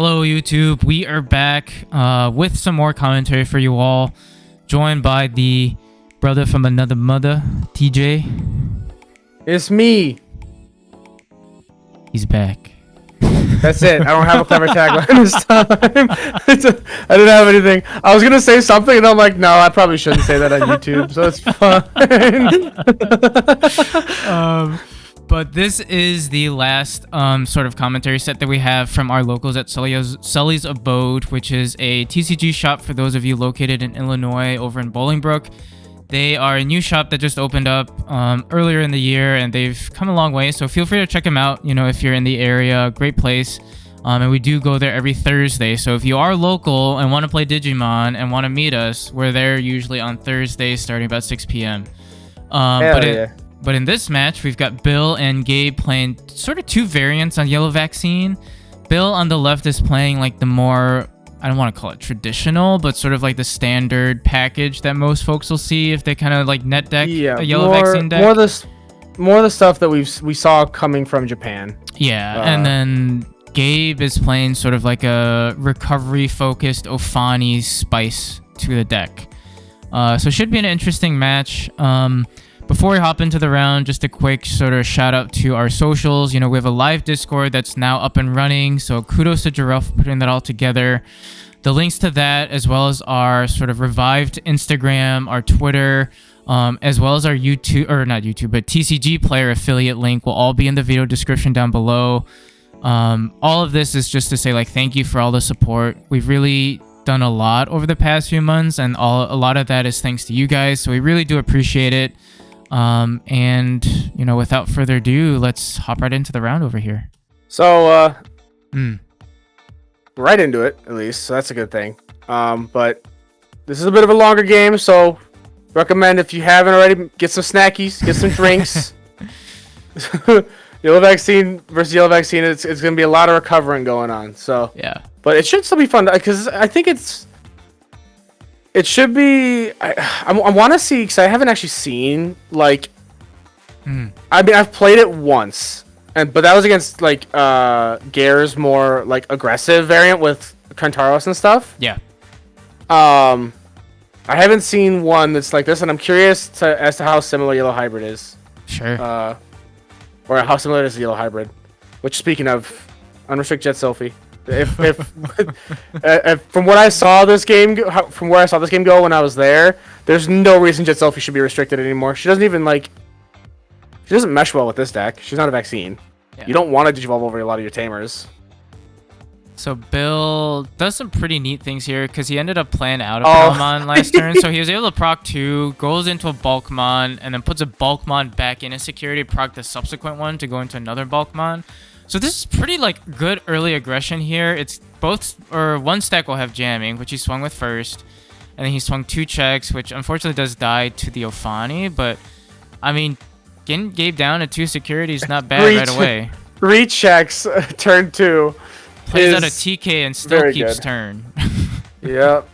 Hello YouTube, we are back with some more commentary for you all, joined by the brother from another mother, TJ. It's me. He's back. That's it. I don't have a clever tagline this time. I didn't have anything. I was gonna say something, and I'm like, no, I probably shouldn't say that on YouTube, so it's fine. But this is the last sort of commentary set that we have from our locals at Sully's Abode, which is a TCG shop for those of you located in Illinois over in Bolingbrook. They are a new shop that just opened up earlier in the year, and they've come a long way, so feel free to check them out, you know, if you're in the area. Great place. And we do go there every Thursday, so if you are local and want to play Digimon and want to meet us, we're there usually on Thursdays starting about 6 p.m. But in this match, we've got Bill and Gabe playing sort of two variants on Yellow Vaccine. Bill on the left is playing like the more, I don't want to call it traditional, but sort of like the standard package that most folks will see if they kind of like net deck a Yellow Vaccine deck. More the stuff that we saw coming from Japan. Yeah, and then Gabe is playing sort of like a recovery-focused Ophani spice to the deck. So it should be an interesting match. Before we hop into the round, just a quick sort of shout out to our socials. You know, we have a live Discord that's now up and running, so kudos to Giraffe for putting that all together. The links to that, as well as our sort of revived Instagram, our Twitter, as well as our YouTube, or not YouTube, but TCG Player affiliate link will all be in the video description down below. All of this is just to say, like, thank you for all the support. We've really done a lot over the past few months, and a lot of that is thanks to you guys, so we really do appreciate it. And, you know, without further ado, let's hop right into the round over here. So, right into it, at least, so that's a good thing. But this is a bit of a longer game, so recommend, if you haven't already, get some snackies, get some drinks. Yellow Vaccine versus Yellow Vaccine, it's going to be a lot of recovering going on, so. Yeah. But it should still be fun, because I think it should be. I want to see, because I haven't actually seen, like, I mean, I've played it once, but that was against like Gare's more like aggressive variant with Kantaros and stuff. Yeah. I haven't seen one that's like this, and I'm curious as to how similar Yellow Hybrid is. Sure. Or how similar it is to Yellow Hybrid. Which, speaking of, unrestrict Jet Sophie. If from what I saw this game, from where I saw this game go when I was there, there's no reason Jet Selfie should be restricted anymore. She doesn't even she doesn't mesh well with this deck. She's not a vaccine. Yeah. You don't want to digivolve over a lot of your tamers. So Bill does some pretty neat things here, because he ended up playing out a Palmon last turn, so he was able to proc 2, goes into a Bulkmon, and then puts a Bulkmon back in his security, proc the subsequent one to go into another Bulkmon. So this is pretty like good early aggression here. It's both, or one stack will have jamming, which he swung with first, and then he swung 2 checks, which unfortunately does die to the Ophani. But I mean, getting Gabe down to 2 security is not bad right away. 3 checks, turn 2. Plays out a TK and still keeps turn. Yep.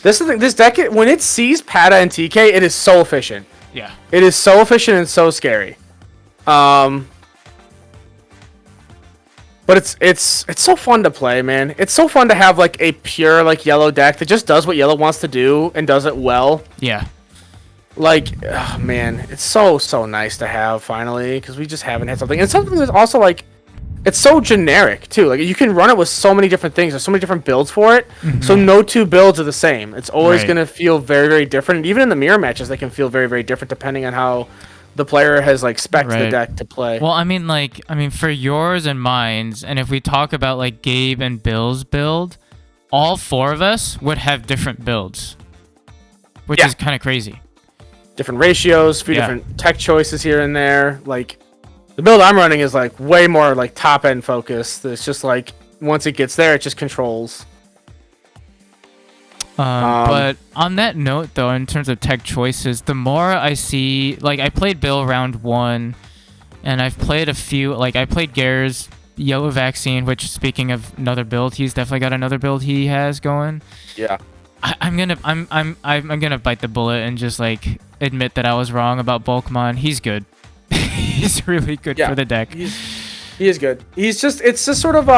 This is the thing. This deck, when it sees Pata and TK, it is so efficient. Yeah. It is so efficient and so scary. But it's so fun to play, man. It's so fun to have like a pure like yellow deck that just does what yellow wants to do and does it well. Yeah. Like, oh, man, it's so nice to have finally, because we just haven't had something. And something that's also like, it's so generic too. Like, you can run it with so many different things. There's so many different builds for it. So no 2 builds are the same. It's always going to feel very, very different. And even in the mirror matches, they can feel very, very different depending on how the player has like spec'd the deck to play. Well, I mean, for yours and mine's, and if we talk about like Gabe and Bill's build, all 4 of us would have different builds, which is kind of crazy. Different ratios, few different tech choices here and there. Like, the build I'm running is like way more like top end focused. It's just like once it gets there, it just controls. But on that note, though, in terms of tech choices, the more I see, like, I played Bill round 1, and I've played a few, like, I played Gare's Yellow Vaccine, which, speaking of another build, he's definitely got another build he has going. Yeah. I'm gonna bite the bullet and just like admit that I was wrong about Bulkmon. He's good. He's really good for the deck. He is good. It's just sort of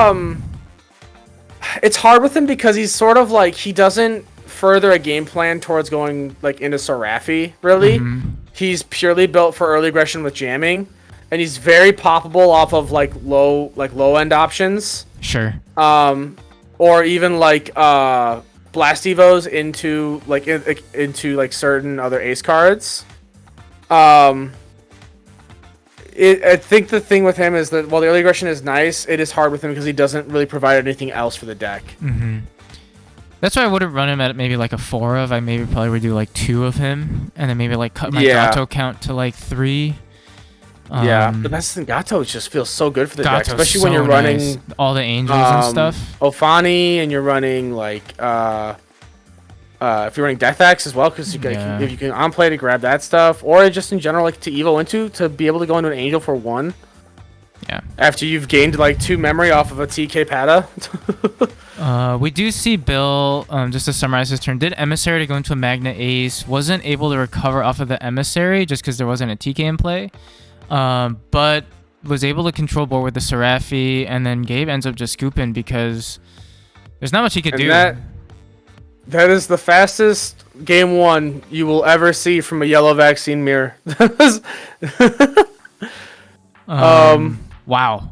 it's hard with him because he's sort of like he doesn't further a game plan towards going like into Serafi. Really, he's purely built for early aggression with jamming, and he's very poppable off of like low end options. Sure. Or even like blast evos into like certain other ace cards. I think the thing with him is that while the early aggression is nice, it is hard with him because he doesn't really provide anything else for the deck. That's why I wouldn't run him at maybe like a 4 of. I maybe probably would do like 2 of him, and then maybe like cut my Gato count to like 3. The best thing, Gato just feels so good for the deck, Gato's especially so when you're running nice. All the angels and stuff. Ophani, and you're running like if you're running Death Axe as well, because if you can on play to grab that stuff, or just in general like to evo into to be able to go into an angel for 1. Yeah. After you've gained like 2 memory off of a TK Pada. We do see Bill, just to summarize his turn, did Emissary to go into a Magna Ace, wasn't able to recover off of the Emissary just because there wasn't a TK in play, but was able to control board with the Serafi, and then Gabe ends up just scooping because there's not much he could do. That is the fastest game 1 you will ever see from a Yellow Vaccine mirror. Wow.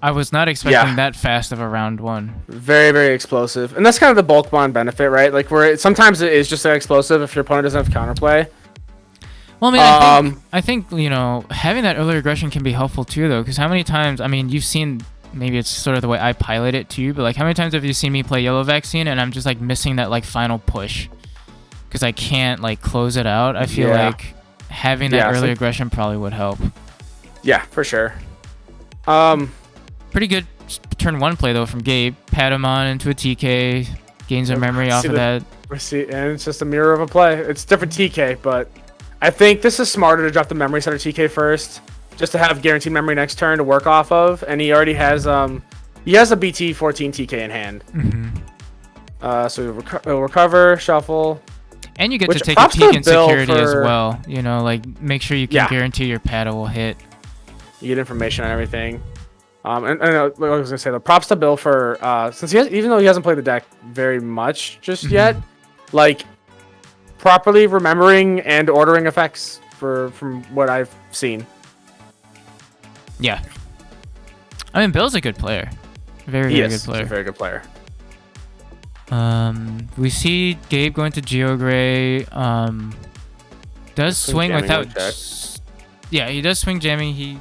I was not expecting that fast of a round 1. Very, very explosive. And that's kind of the bulk bond benefit, right? Like sometimes it is just that explosive if your opponent doesn't have counterplay. Well, I mean, I think, you know, having that early aggression can be helpful too, though, because how many times, I mean, you've seen, maybe it's sort of the way I pilot it to you, but like how many times have you seen me play Yellow Vaccine and I'm just like missing that like final push because I can't like close it out? I feel like having that early aggression probably would help. Yeah, for sure. Pretty good turn 1 play though from Gabe. Pat him on into a TK, gains a memory off of that. And it's just a mirror of a play. It's different TK, but I think this is smarter to drop the memory setter TK first, just to have guaranteed memory next turn to work off of. And he already has a BT-14 TK in hand. So he'll recover, shuffle. And you get to take a peek in security as well. You know, like make sure you can guarantee your Pada will hit. You get information on everything. And I was gonna say the props to Bill for since even though he hasn't played the deck very much just yet, like properly remembering and ordering effects from what I've seen. Yeah. I mean, Bill's a good player. Very good player. He's a very good player. We see Gabe going to Geogray. Does swing without. Yeah, he does swing jamming. He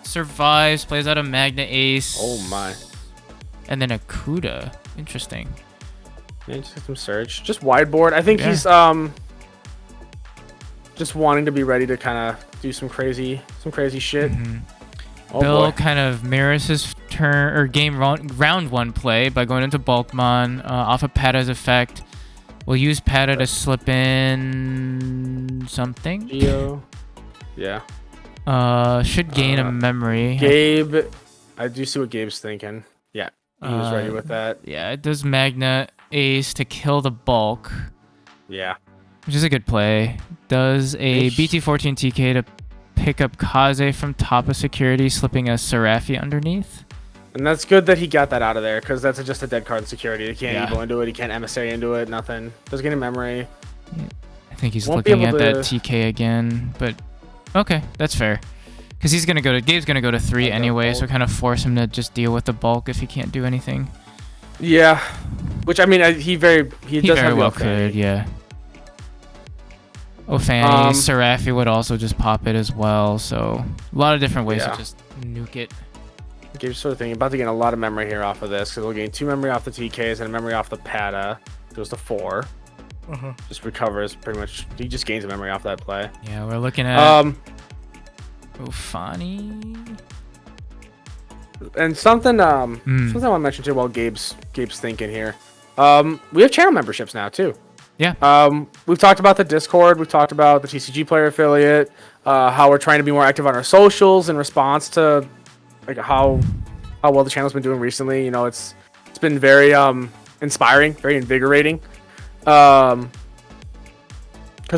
survives, plays out a Magna Ace. Oh my. And then a Kuda. Interesting. Yeah, just some surge. Just wide board. I think he's just wanting to be ready to kind of do some crazy shit. Oh, Bill kind of mirrors his turn or game round 1 play by going into Bulkmon off of Pada's effect. We'll use Pada to slip in something. Geo. Yeah. Should gain a memory. Gabe, I do see what Gabe's thinking. Yeah, he was ready with that. Yeah, it does Magna Ace to kill the bulk. Yeah. Which is a good play. Does a BT-14 TK to pick up Kaze from top of security, slipping a Serafi underneath. And that's good that he got that out of there, because that's just a dead card in security. He can't Evo into it, he can't Emissary into it, nothing. Doesn't get a memory. Yeah. I think he's looking at that TK again, but okay, that's fair. Because Gabe's gonna go to 3 anyway, so kind of force him to just deal with the bulk if he can't do anything. Yeah, which I mean, he very well could, yeah. Ophani, Serafi would also just pop it as well, so a lot of different ways to just nuke it. Gabe's sort of thinking about to gain a lot of memory here off of this, because we'll gain 2 memory off the TKs and a memory off the Pada. Goes to 4. Just recovers pretty much. He just gains a memory off that play. Yeah, we're looking at Ophani. And something I want to mention too while Gabe's thinking here. We have channel memberships now too. Yeah. We've talked about the Discord. We've talked about the TCG player affiliate. How we're trying to be more active on our socials in response to like how well the channel's been doing recently. You know, it's been very inspiring, very invigorating. Because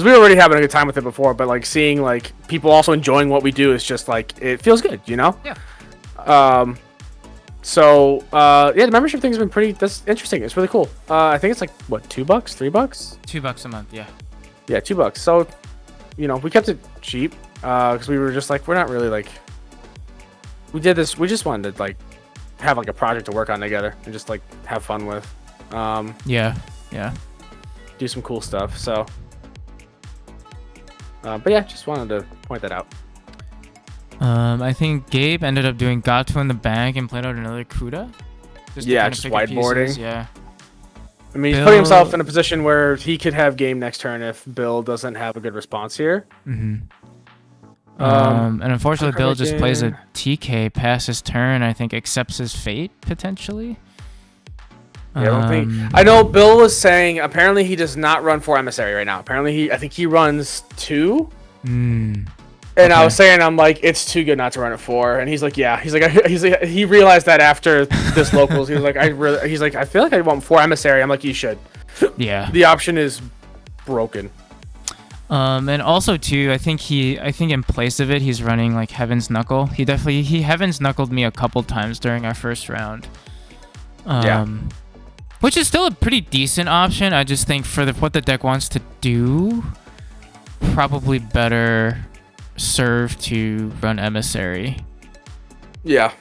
we were already having a good time with it before, but like seeing like people also enjoying what we do is just like it feels good, you know? Yeah. So yeah, the membership thing's been pretty. That's interesting. It's really cool. I think it's like what, $2, $3? $2 a month, yeah. Yeah, $2. So, you know, we kept it cheap because we were just like, we're not really like. We did this. We just wanted to like have like a project to work on together and just like have fun with. Yeah. Do some cool stuff. So, but yeah, just wanted to point that out. I think Gabe ended up doing Gato in the bag and played out another Kuda. Just pick up whiteboarding. pieces, yeah. I mean, he's putting himself in a position where he could have game next turn if Bill doesn't have a good response here. And unfortunately, Bill just plays a TK past his turn. I think accepts his fate potentially. Yeah, I don't think. I know Bill was saying apparently he does not run 4 emissary right now. Apparently I think he runs 2. And I was saying, I'm like, it's too good not to run at 4. And he's like, yeah. He's like, he realized that after this locals. He was like, I feel like I want 4 emissary. I'm like, you should. Yeah. The option is broken. And also too, I think in place of it, he's running like Heaven's Knuckle. He Heaven's Knuckled me a couple times during our first round. Which is still a pretty decent option. I just think for what the deck wants to do, probably better serve to run emissary. Yeah.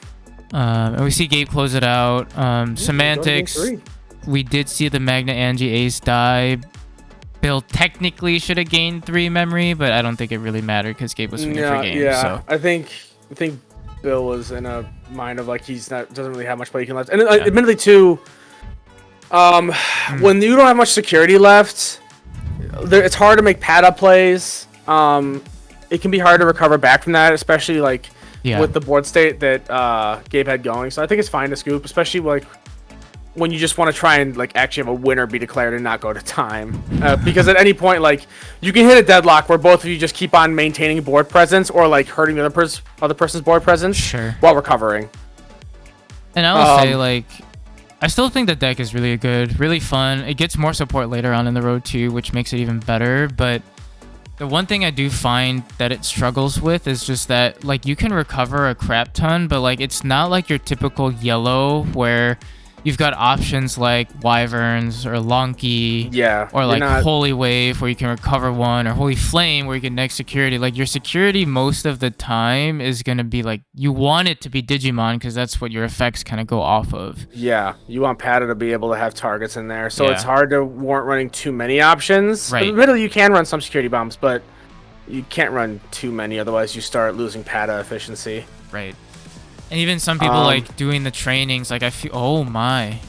And we see Gabe close it out. Semantics. We did see the Magna Angie ace die. Bill technically should have gained 3 memory, but I don't think it really mattered because Gabe was swinging for game. Yeah. So. I think Bill was in a mind of like doesn't really have much play he can left. And admittedly too, when you don't have much security left, it's hard to make pad up plays. It can be hard to recover back from that, especially like with the board state that Gabe had going. So I think it's fine to scoop, especially like when you just want to try and like actually have a winner be declared and not go to time. Because at any point, like you can hit a deadlock where both of you just keep on maintaining board presence or like hurting the other person's board presence while recovering. And I will say, like, I still think the deck is really good, really fun. It gets more support later on in the road too, which makes it even better. But the one thing I do find that it struggles with is just that, like, you can recover a crap ton, but like it's not like your typical yellow where you've got options like Wyverns or Lonky, or like Holy Wave where you can recover 1, or Holy Flame where you can next security. Like your security most of the time is gonna be like, you want it to be Digimon because that's what your effects kind of go off of. Yeah, you want Pata to be able to have targets in there, so it's hard to warrant running too many options. Right. In the middle, you can run some security bombs, but you can't run too many, otherwise you start losing Pata efficiency. Right. And even some people like doing the trainings, like I feel, oh my.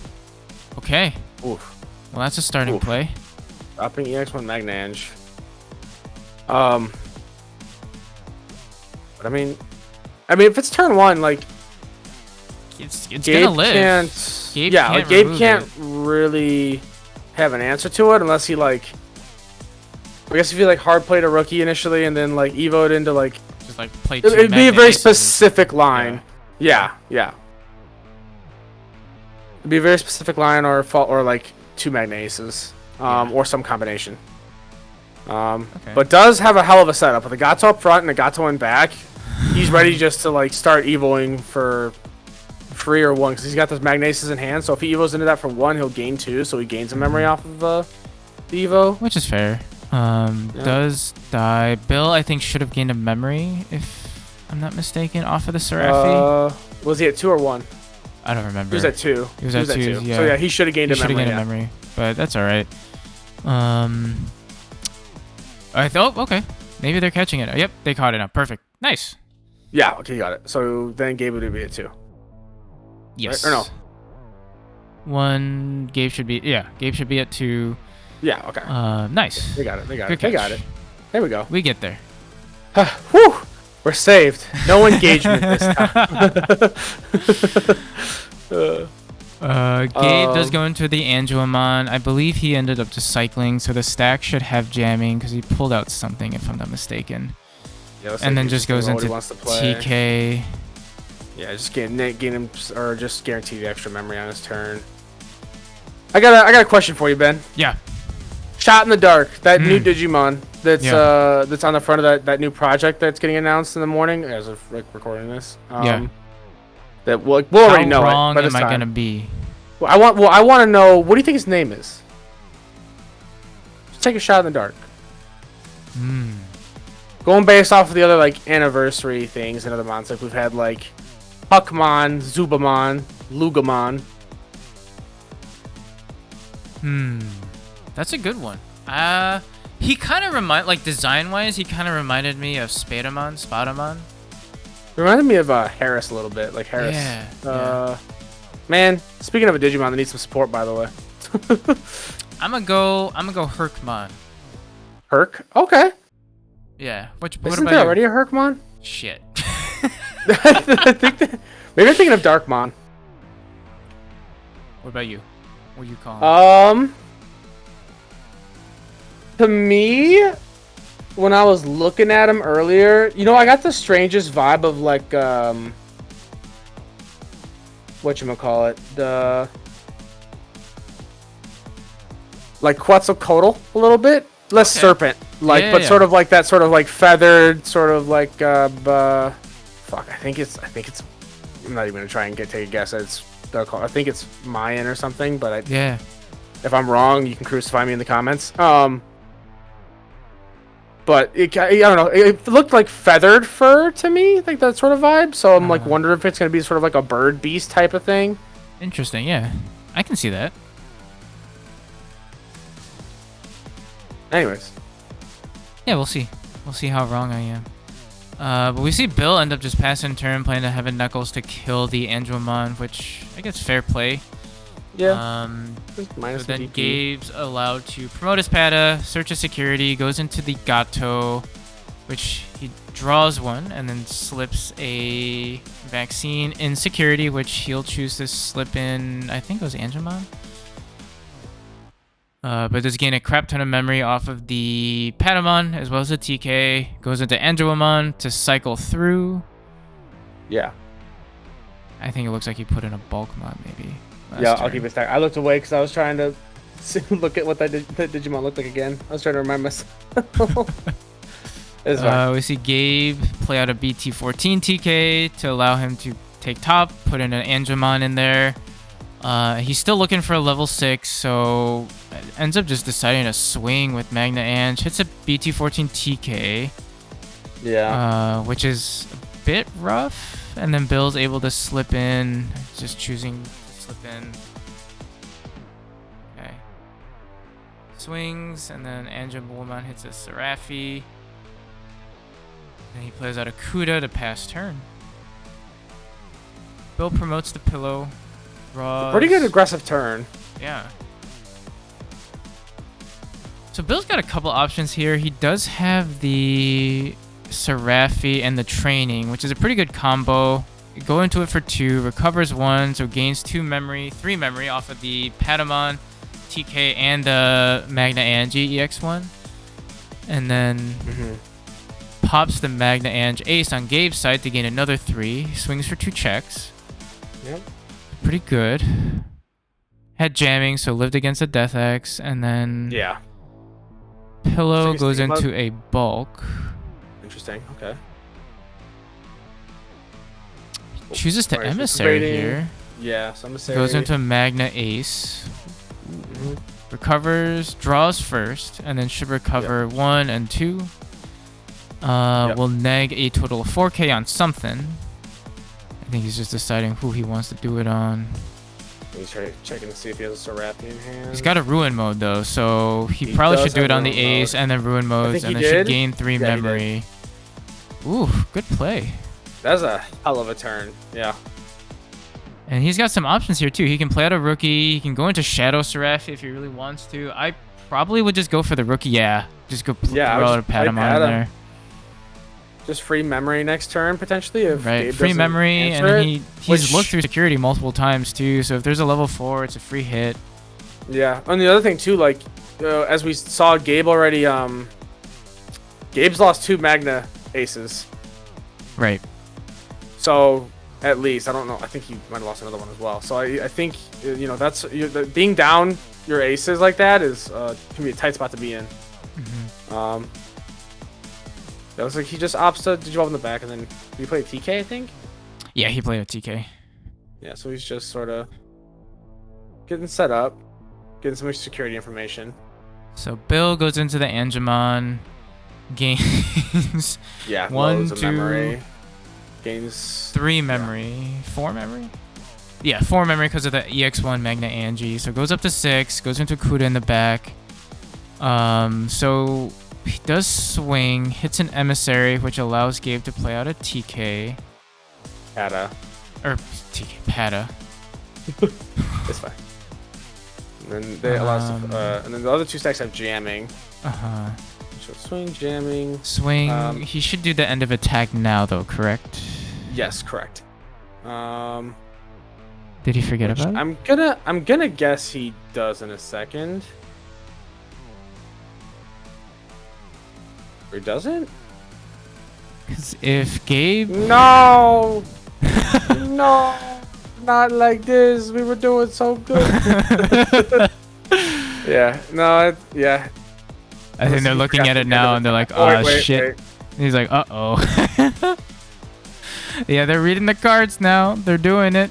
Okay. Oof. Well, that's a starting play. Dropping EX1 Magnange. But I mean, if it's turn 1, like it's Gabe gonna live. Gabe can't really have an answer to it unless he like. I guess if you like hard played a rookie initially and then like evoed into like. Just like play. It'd be a very specific line. Yeah. It'd be a very specific line or like 2 Magna Aces, or some combination. But does have a hell of a setup with a Gato up front and a Gato in back. He's ready just to like start evoing for free or 1 because he's got those Magna Aces in hand. So if he evos into that for 1, he'll gain 2, so he gains a memory off of the evo, which is fair. Does die. Bill, I think, should have gained a memory if I'm not mistaken, off of the Seraphi. Was he at 2 or 1? I don't remember. He was at 2. He was at 2. Yeah. So yeah, he should have gained a memory. But that's all right. I thought, okay, maybe they're catching it. Yep, they caught it now. Perfect. Nice. Yeah. Okay, you got it. So then Gabe would be at 2. Yes. Right? Or no? 1. Gabe should be. Yeah, Gabe should be at 2. Yeah. Okay. Nice. They got it. Good They got it. There we go. We get there. Whew. We're saved. No engagement this time. Gabe does go into the Angelomon. I believe he ended up just cycling, so the stack should have jamming because he pulled out something, if I'm not mistaken. Yeah, and then just goes into TK. Yeah, just gain him, or just guarantee the extra memory on his turn. I got a question for you, Ben. Yeah. Shot in the Dark, that new Digimon that's on the front of that new project that's getting announced in the morning as of recording this. That we'll already know How it wrong by this am I time. gonna be? I want to know, what do you think his name is? Just take a shot in the dark. Going based off of the other like anniversary things and other mons, like we've had like Huckmon, Zubamon, Lugamon. That's a good one. He kind of design-wise, he kind of reminded me of Spadamon. Reminded me of Harris a little bit, like Harris. Yeah. Man, speaking of a Digimon that needs some support, by the way. I'm gonna go Hercmon. Herc? Okay. Yeah. What Isn't about there you? already a Hercmon? Shit. Maybe I'm thinking of Darkmon. What about you? What do you call him? To me, when I was looking at him earlier, I got the strangest vibe of like whatchamacallit, the like Quetzalcoatl a little bit, less serpent like, but sort of like that, sort of like feathered, sort of like fuck, I think it's I'm not even gonna try and take a guess. I think it's Mayan or something, but if I'm wrong, you can crucify me in the comments. But I don't know. It looked like feathered fur to me, like that sort of vibe. So I'm like wondering if it's gonna be sort of like a bird beast type of thing. Interesting. Yeah, I can see that. Anyways. Yeah, we'll see. We'll see how wrong I am. But we see Bill end up just passing turn, playing the Heaven Knuckles to kill the Angelmon, which I guess fair play. Yeah. But then Gabe's allowed to promote his Pata, search a security, goes into the Gato, which he draws one, and then slips a vaccine in security, which he'll choose to slip in, I think it was Angemon. But does gain a crap ton of memory off of the Patamon, as well as the TK. Goes into Angemon to cycle through. Yeah. I think it looks like he put in a Bulkmon, maybe. Yeah, I'll keep it stacked. I looked away because I was trying to look at what that Digimon looked like again. I was trying to remind myself. We see Gabe play out a BT-14 TK to allow him to take top, put in an Angemon in there. He's still looking for a level 6, so ends up just deciding to swing with Magna Ange. Hits a BT-14 TK. Yeah. Which is a bit rough. And then Bill's able to slip in, just choosing to slip in. Okay. Swings, and then Angemon hits a Seraphi. And he plays out a Kuda to pass turn. Bill promotes the pillow. Draws. Pretty good aggressive turn. Yeah. So Bill's got a couple options here. He does have the Seraphi and the training, which is a pretty good combo. You go into it for 2, recovers 1, so gains 3 memory off of the Patamon, TK, and the Magna Ange EX1. And then pops the Magna Ange Ace on Gabe's side to gain another 3. He swings for 2 checks. Yep. Pretty good. Had jamming, so lived against a Death X, and then Pillow goes into a bulk. Interesting. Okay. Chooses to Emissary here. Yeah, so Emissary. Goes into Magna Ace. Recovers, draws first, and then should recover 1 and 2. Will neg a total of 4k on something. I think he's just deciding who he wants to do it on. He's checking to see if he has a Seraphi in hand. He's got a Ruin mode though, so he probably should do it on the Ace and then Ruin modes, and then should gain 3 memory. Ooh, good play. That's a hell of a turn. Yeah. And he's got some options here too. He can play out a rookie. He can go into Shadow Seraph if he really wants to. I probably would just go for the rookie. Yeah, just go throw out a Patamon in there. Just free memory next turn potentially. If Gabe free memory, and then he's looked through security multiple times too. So if there's a level 4, it's a free hit. Yeah. And the other thing too, like as we saw, Gabe already. Gabe's lost 2 Magna Aces. Right. So at least I don't know. I think he might have lost another one as well. So I think that's being down your aces like that is can be a tight spot to be in. That looks like he just opts to Digivolve in the back, and then he played TK, I think. Yeah, he played a TK. Yeah, so he's just sort of getting set up, getting some security information. So Bill goes into the Angemon, gains Yeah, 1, loads of 2, memory. Gains 3 memory, 4 memory. Yeah, 4 memory because of the EX1 Magna Angie. So goes up to 6, goes into Kuda in the back. So he does swing, hits an emissary, which allows Gabe to play out a TK. Pata. Or TK, Pata. It's fine. And then they allow us to, and then the other 2 stacks have jamming. So swing, jamming. Swing. He should do the end of attack now, though, correct? Yes, correct. Did he forget about it? I'm gonna guess he does in a second. Or he doesn't? Because if Gabe... No! No! Not like this. We were doing so good. Yeah. No. Yeah. I think they're looking at it now and they're like, "Oh shit." Wait. He's like, "Uh-oh." Yeah, they're reading the cards now. They're doing it.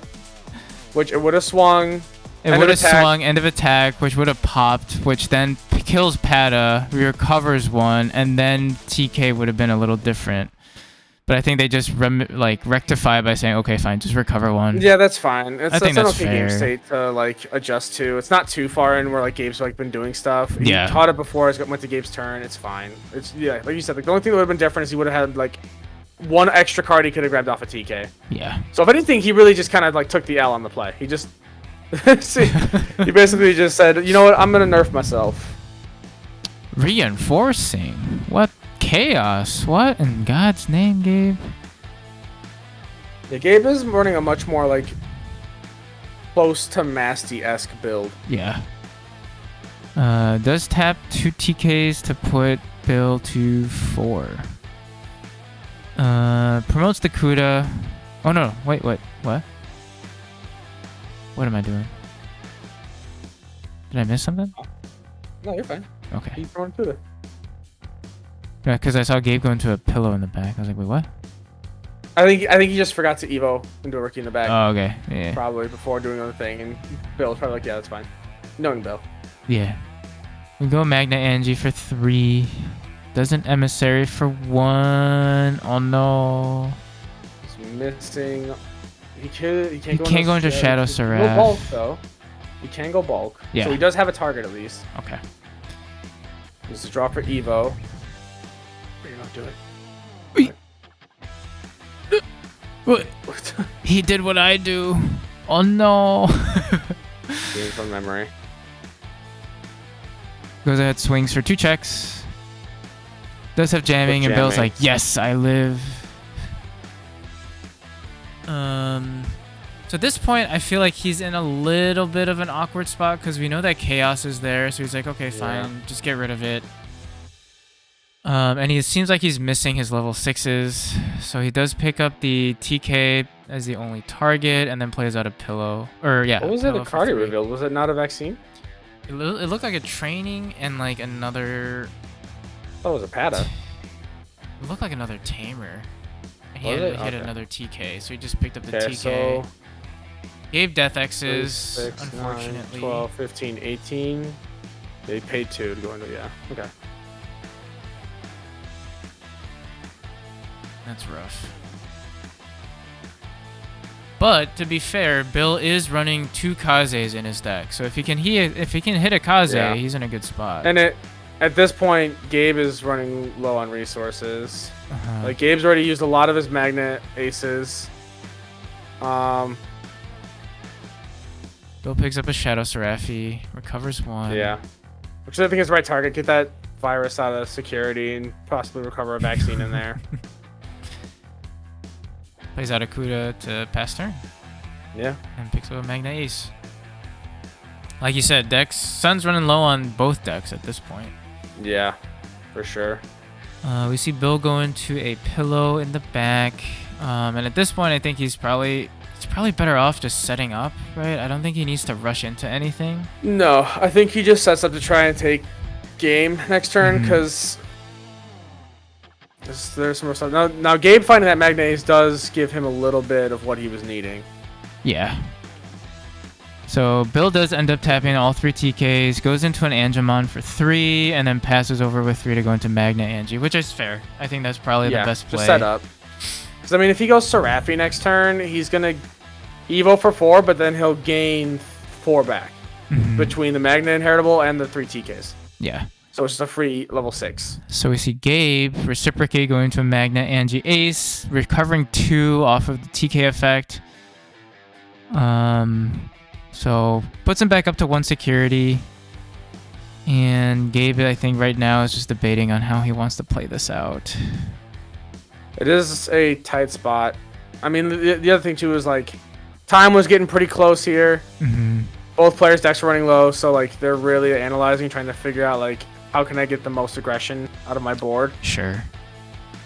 Which it would have swung. It would have swung end of attack, which would have popped, which then kills Pata, recovers 1, and then TK would have been a little different. But I think they just rectify by saying, okay, fine, just recover 1. Yeah, that's fine. I think that's an okay fair. game state to adjust to. It's not too far in where Gabe's been doing stuff. Yeah. He taught it before. It went to Gabe's turn. It's fine. It's like you said. The only thing that would have been different is he would have had 1 extra card he could have grabbed off a TK. Yeah. So if anything, he really just kind of took the L on the play. He just he basically just said, you know what, I'm gonna nerf myself. Reinforcing? What? Chaos? What in God's name, Gabe? Yeah, Gabe is running a much more close to Masty-esque build. Yeah. Does tap 2 TKs to put Bill to 4. Promotes the Kuda. Oh no, wait, what? What am I doing? Did I miss something? No, you're fine. Okay. Keep throwing Kuda. Yeah, because I saw Gabe go into a pillow in the back. I was like, wait, what? I think he just forgot to Evo into a rookie in the back. Oh, okay. Yeah. Probably before doing another thing, and Bill's probably yeah, that's fine. Knowing Bill. Yeah. We go Magna Angie for 3. Does an emissary for 1. Oh no. He's missing. He can't go into Shadow Seraph. No bulk though. He can go bulk. Yeah. So he does have a target at least. Okay. This is a draw for Evo. You're not doing it. What? He did what I do. Oh no. Game from memory. Goes ahead, swings for 2 checks. Does have jamming, and Bill's like, yes, I live. So at this point, I feel like he's in a little bit of an awkward spot because we know that Chaos is there. So he's like, okay, fine, just get rid of it. And he seems like he's missing his level 6s. So he does pick up the TK as the only target and then plays out a pillow. Or yeah. What was it? The card he revealed? Was it not a vaccine? It looked like a training and another. I thought it was a Pata. It looked like another tamer. And he had another TK, so he just picked up the TK. So Gave Death X's, 6, unfortunately. 9, 12, 15, 18. They paid 2 to go into, yeah. Okay. That's rough. But to be fair, Bill is running 2 Kazes in his deck, so if he can hit a Kaze, he's in a good spot. And at this point, Gabe is running low on resources. Gabe's already used a lot of his Magnet Aces. Bill picks up a Shadow Seraphi, recovers 1. Yeah, which I think is the right target. Get that virus out of security and possibly recover a vaccine in there. Plays out a Kuda to pass turn. Yeah. And picks up a Magna Ace. Like you said, Sun's running low on both decks at this point. Yeah, for sure. We see Bill go into a pillow in the back. And at this point, I think he's probably better off just setting up, right? I don't think he needs to rush into anything. No, I think he just sets up to try and take game next turn because there's some more stuff. Now Gabe finding that Magna Ace does give him a little bit of what he was needing. Yeah. So Bill does end up tapping all 3 TKs, goes into an Angemon for 3, and then passes over with 3 to go into Magna Angie, which is fair. I think that's probably the best play. Just set up. Because, I mean, if he goes Seraphi next turn, he's going to Evo for 4, but then he'll gain 4 back between the Magna Inheritable and the 3 TKs. Yeah. So it's just a free level 6. So we see Gabe reciprocate going to a Magna Angie Ace, recovering 2 off of the TK effect. So puts him back up to 1 security. And Gabe, I think right now is just debating on how he wants to play this out. It is a tight spot. I mean, the other thing too is like time was getting pretty close here. Both players' decks are running low, so like they're really analyzing, trying to figure out like how can I get the most aggression out of my board. Sure.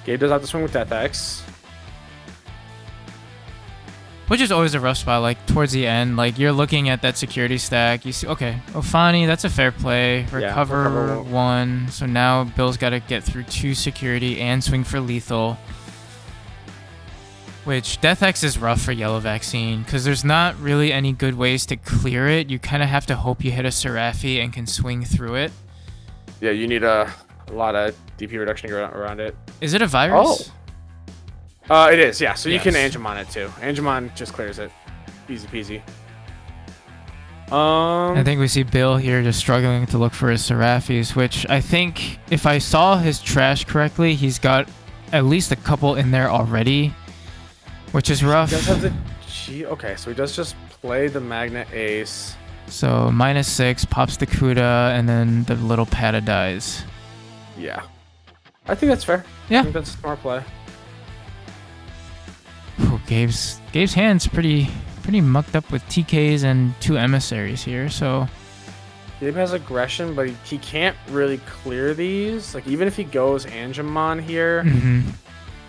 Gabe does have to swing with Death X. Which is always a rough spot, like towards the end, like you're looking at that security stack, you see, okay, Ophani, that's a fair play, recover 1, so now Bill's got to get through 2 security and swing for lethal, which Death X is rough for Yellow Vaccine, because there's not really any good ways to clear it. You kind of have to hope you hit a Seraphi and can swing through it. Yeah, you need a lot of DP reduction around it. Is it a virus? It is, yeah. So you can Angemon it too. Angemon just clears it. Easy peasy. I think we see Bill here just struggling to look for his Seraphis, which I think if I saw his trash correctly, he's got at least a couple in there already, which is rough. He does have the okay, so he does just play the Magna Ace. So -6, pops the Kuda, and then the little Pata dies. Yeah. I think that's fair. Yeah. I think that's a smart play. Ooh, Gabe's hand's pretty mucked up with TKs and 2 emissaries here, so Gabe has aggression, but he can't really clear these. Like even if he goes Angemon here,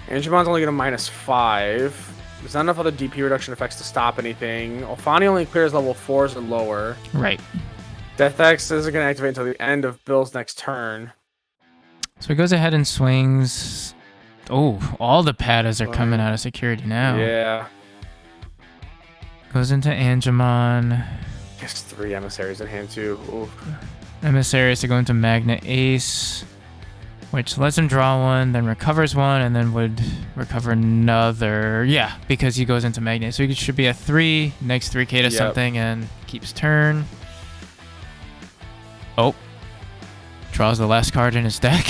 Angemon's only gonna -5. There's not enough other DP reduction effects to stop anything. Ophani only clears level 4s or lower. Right. Death X isn't gonna activate until the end of Bill's next turn. So he goes ahead and swings. Oh, all the Patas are coming out of security now. Yeah. Goes into Angemon. Gets 3 emissaries in hand too. Oof. Emissaries to go into Magna Ace, which lets him draw 1, then recovers 1, and then would recover another. Yeah, because he goes into Magna. So he should be at 3, next 3k to something, and keeps turn. Oh. Draws the last card in his deck.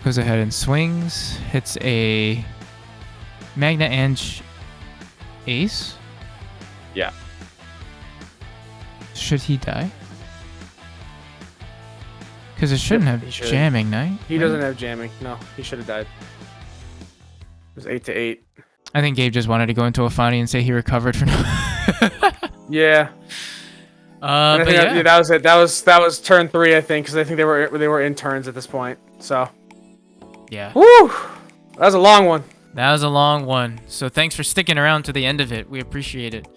Goes ahead and swings. Hits a Magna Ange Ace. Yeah. Should he die? Because it shouldn't have jamming, no? He doesn't have jamming. No, he should have died. It was 8-8. I think Gabe just wanted to go into Ophani and say he recovered for now. Yeah. But yeah. That was it. That was turn 3, I think, because I think they were in turns at this point. So. Yeah. Woo! That was a long one. That was a long one. So thanks for sticking around to the end of it. We appreciate it.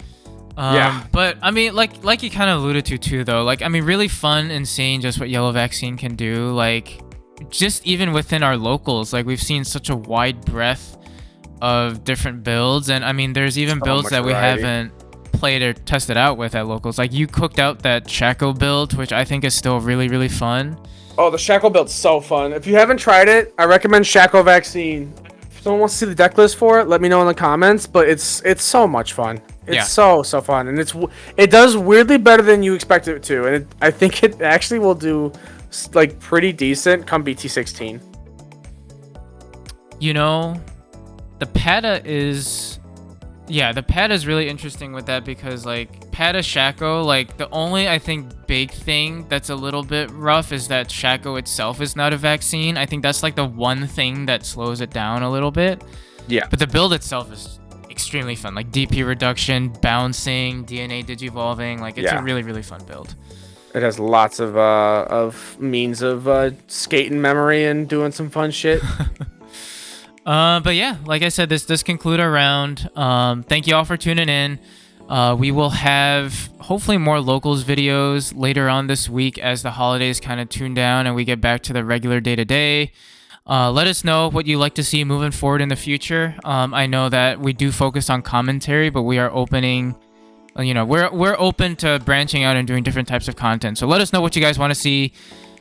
Yeah. But I mean, like you kind of alluded to too, though. Like, I mean, really fun and seeing just what Yellow Vaccine can do. Like, just even within our locals, like we've seen such a wide breadth of different builds, and I mean, there's even builds that we haven't played or tested out with at locals. Like you cooked out that Shaco build, which I think is still really, really fun. Oh, the Shaco build's so fun. If you haven't tried it, I recommend Shaco Vaccine. If someone wants to see the deck list for it, let me know in the comments. But it's so much fun. It's so fun, and it does weirdly better than you expect it to, and I think it actually will do like pretty decent come BT-14. You know, the Pata is really interesting with that because like Pata Shaco, like the only I think big thing that's a little bit rough is that Shaco itself is not a vaccine. I think that's like the one thing that slows it down a little bit. Yeah. But the build itself is extremely fun. Like DP reduction, bouncing, DNA digivolving. Like it's a really, really fun build. It has lots of means of skating memory and doing some fun shit. But yeah, like I said, this does conclude our round. Thank you all for tuning in. We will have hopefully more locals videos later on this week as the holidays kind of tune down and we get back to the regular day-to-day. Let us know what you like to see moving forward in the future. I know that we do focus on commentary, but we are opening, we're open to branching out and doing different types of content. So let us know what you guys want to see.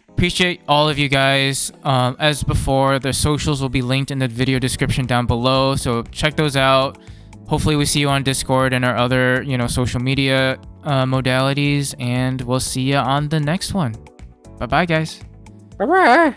Appreciate all of you guys. As before, the socials will be linked in the video description down below, so check those out. Hopefully we see you on Discord and our other, social media modalities, and we'll see you on the next one. Bye-bye, guys. Bye-bye.